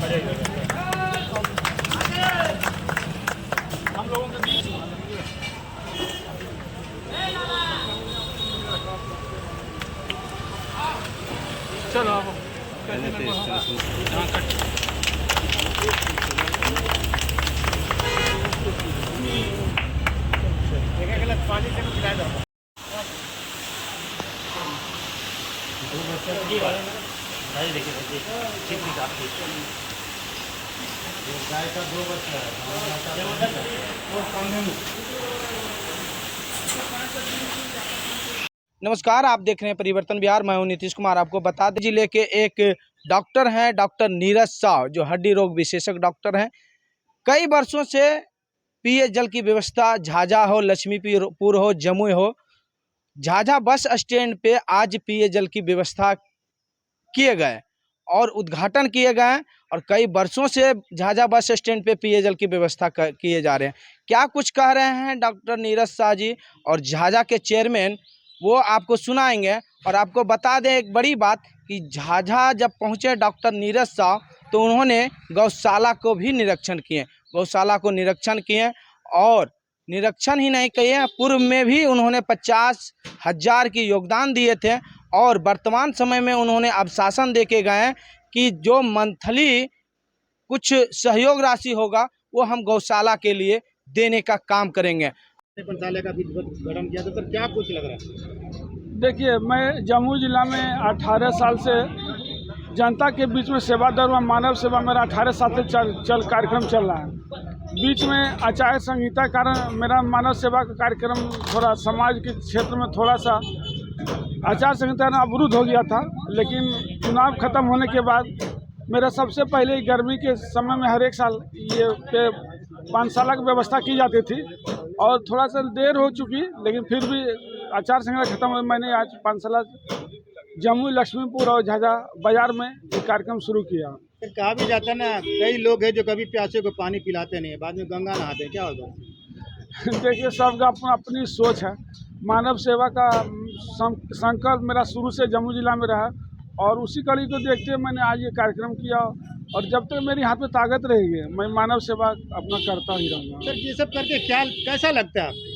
हम लोगों के बीच चलो पानी से पिलाया जाता है। देखिए गाय का 2 बच्चा है। नमस्कार, आप देख रहे हैं परिवर्तन बिहार। मैं हूं नीतीश कुमार। आपको बता दें, जिले के एक डॉक्टर हैं, डॉक्टर नीरज साव, जो हड्डी रोग विशेषज्ञ डॉक्टर हैं। कई वर्षों से पीए जल की व्यवस्था झाझा हो, लक्ष्मीपुर हो, जमुई हो, झाझा बस स्टैंड पे आज पीए जल की व्यवस्था किए गए और उद्घाटन किए गए। और कई वर्षों से झाझा बस स्टैंड पे पीए जल की व्यवस्था किए जा रहे हैं। क्या कुछ कह रहे हैं डॉक्टर नीरज शाह जी और झाझा के चेयरमैन, वो आपको सुनाएंगे। और आपको बता दें एक बड़ी बात कि झाझा जब पहुंचे डॉक्टर नीरज शाह, तो उन्होंने गौशाला को भी निरीक्षण किए, गौशाला को निरीक्षण किए। और निरीक्षण ही नहीं किए, पूर्व में भी उन्होंने 50,000 की योगदान दिए थे। और वर्तमान समय में उन्होंने आश्वासन दे के गए कि जो मंथली कुछ सहयोग राशि होगा वो हम गौशाला के लिए देने का काम करेंगे। पंचालय का भी गठन किया था सर, क्या कुछ लग रहा है? देखिए, मैं जमुई जिला में 18 साल से जनता के बीच में सेवा दर व मानव सेवा मेरा 18 साल से कार्यक्रम चल रहा है। बीच में आचार संहिता के कारण मेरा मानव सेवा का कार्यक्रम थोड़ा समाज के क्षेत्र में थोड़ा सा आचार संहिता अवरुद्ध हो गया था। लेकिन चुनाव खत्म होने के बाद मेरा सबसे पहले गर्मी के समय में हर एक साल ये पानशाला की व्यवस्था की जाती थी। और थोड़ा सा देर हो चुकी, लेकिन फिर भी आचार संहिता खत्म हुई, मैंने आज पानशाला जमुई, लक्ष्मीपुर और झाझा बाजार में ये कार्यक्रम शुरू किया। सर, कहा भी जाता है ना, कई लोग हैं जो कभी प्यासे को पानी पिलाते नहीं है, बाद में गंगा नहाते हैं, क्या होगा? देखिए, सबका अपनी सोच है। मानव सेवा का संकल्प मेरा शुरू से जमुई जिला में रहा और उसी कड़ी को देखते हुए मैंने आज ये कार्यक्रम किया। और जब तक मेरी हाथ में ताकत रहेगी, मैं मानव सेवा अपना करता ही रहूँगा। सर, ये सब करके क्या कैसा लगता है आपको?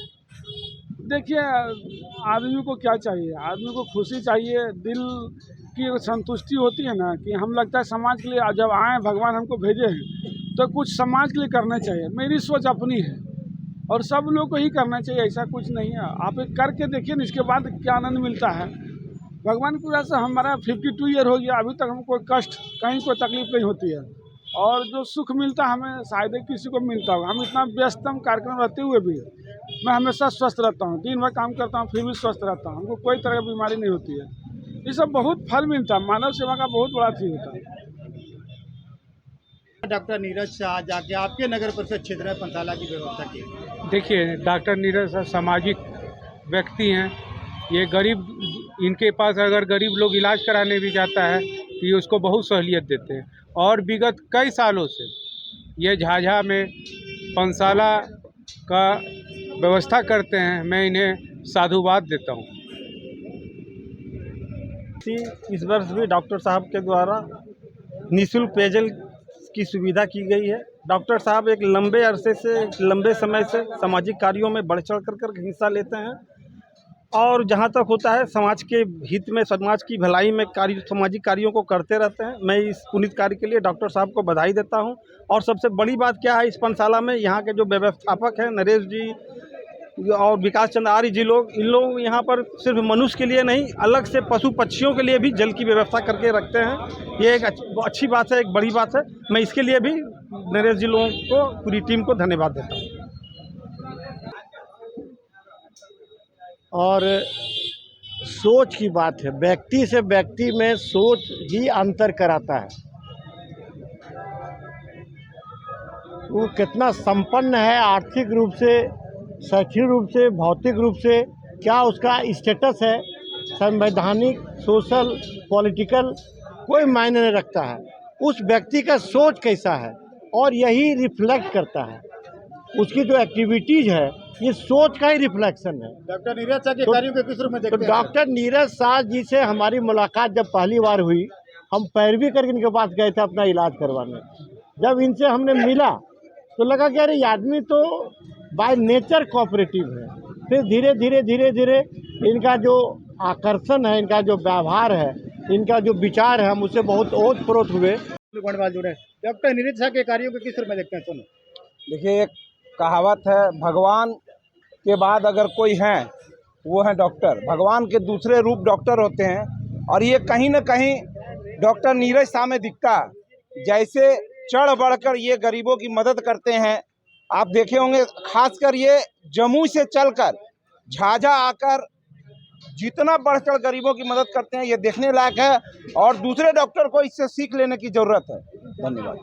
देखिए, आदमी को क्या चाहिए? आदमी को खुशी चाहिए, दिल की संतुष्टि होती है ना, कि हम लगता है समाज के लिए जब आए, भगवान हमको भेजे हैं तो कुछ समाज के लिए करना चाहिए। मेरी सोच अपनी है और सब लोग को ही करना चाहिए, ऐसा कुछ नहीं है। आप एक करके देखिए ना, इसके बाद क्या आनंद मिलता है। भगवान की वजह से हमारा 52 ईयर हो गया, अभी तक हमको कोई कष्ट, कहीं कोई तकलीफ नहीं होती है। और जो सुख मिलता है हमें, शायद किसी को मिलता होगा। हम इतना व्यस्तम कार्यक्रम रहते हुए भी मैं हमेशा स्वस्थ रहता हूँ, दिन भर काम करता हूँ फिर भी स्वस्थ रहता हूँ, हमको कोई तरह की बीमारी नहीं होती है। ये सब बहुत फल मिलता है, मानव सेवा का बहुत बड़ा चीज होता है। डॉक्टर नीरज शाह जाके आपके नगर परिषद क्षेत्र में पंचाला की व्यवस्था की। देखिए, डॉक्टर नीरज शाह सामाजिक व्यक्ति हैं। ये गरीब, इनके पास अगर गरीब लोग इलाज कराने भी जाता है तो ये उसको बहुत सहूलियत देते हैं। और विगत कई सालों से ये झाझा में पंचाला का व्यवस्था करते हैं। मैं इन्हें साधुवाद देता हूँ। इस वर्ष भी डॉक्टर साहब के द्वारा निःशुल्क पेयजल की सुविधा की गई है। डॉक्टर साहब एक लंबे अरसे से, लंबे समय से सामाजिक कार्यों में बढ़ चढ़ कर हिस्सा लेते हैं और जहां तक होता है समाज के हित में, समाज की भलाई में सामाजिक कार्यों को करते रहते हैं। मैं इस पुनीत कार्य के लिए डॉक्टर साहब को बधाई देता हूं। और सबसे बड़ी बात क्या है, इस पंचाला में यहाँ के जो व्यवस्थापक हैं, नरेश जी और विकास चंद्र आर्य जी लोग, इन लोग यहाँ पर सिर्फ मनुष्य के लिए नहीं, अलग से पशु पक्षियों के लिए भी जल की व्यवस्था करके रखते हैं। ये एक अच्छी बात है, एक बड़ी बात है। मैं इसके लिए भी नरेश जी लोगों को, पूरी टीम को धन्यवाद देता हूँ। और सोच की बात है, व्यक्ति से व्यक्ति में सोच ही अंतर कराता है। वो कितना संपन्न है आर्थिक रूप से, शैक्षणिक रूप से, भौतिक रूप से, क्या उसका स्टेटस है, संवैधानिक, सोशल, पॉलिटिकल, कोई मायने नहीं रखता है। उस व्यक्ति का सोच कैसा है और यही रिफ्लेक्ट करता है। उसकी जो एक्टिविटीज़ है ये सोच का ही रिफ्लेक्शन है। डॉक्टर नीरज शाह के कार्यों को किस रूप में देखते हैं? डॉक्टर नीरज शाह जी से हमारी मुलाकात जब पहली बार हुई हम पैरवी करके इनके पास गए थे अपना इलाज करवाने। जब इनसे हमने मिला तो लगा कि अरे ये आदमी तो बाय नेचर कोऑपरेटिव है। फिर धीरे धीरे धीरे धीरे इनका जो आकर्षण है, इनका जो व्यवहार है, इनका जो विचार है, हम उससे बहुत ओत प्रोत हुए। जुड़े डॉक्टर नीरज शाह के कार्यों को किस रूप में देखते हैं? सुनो, देखिए, एक कहावत है, भगवान के बाद अगर कोई है वो है डॉक्टर। भगवान के दूसरे रूप डॉक्टर होते हैं और ये कहीं ना कहीं डॉक्टर नीरज शाह में दिखता है। जैसे चढ़ बढ़कर ये गरीबों की मदद करते हैं, आप देखे होंगे, खासकर ये जम्मू से चलकर झाझा आकर जितना बढ़ चढ़ गरीबों की मदद करते हैं, ये देखने लायक है और दूसरे डॉक्टर को इससे सीख लेने की जरूरत है। धन्यवाद।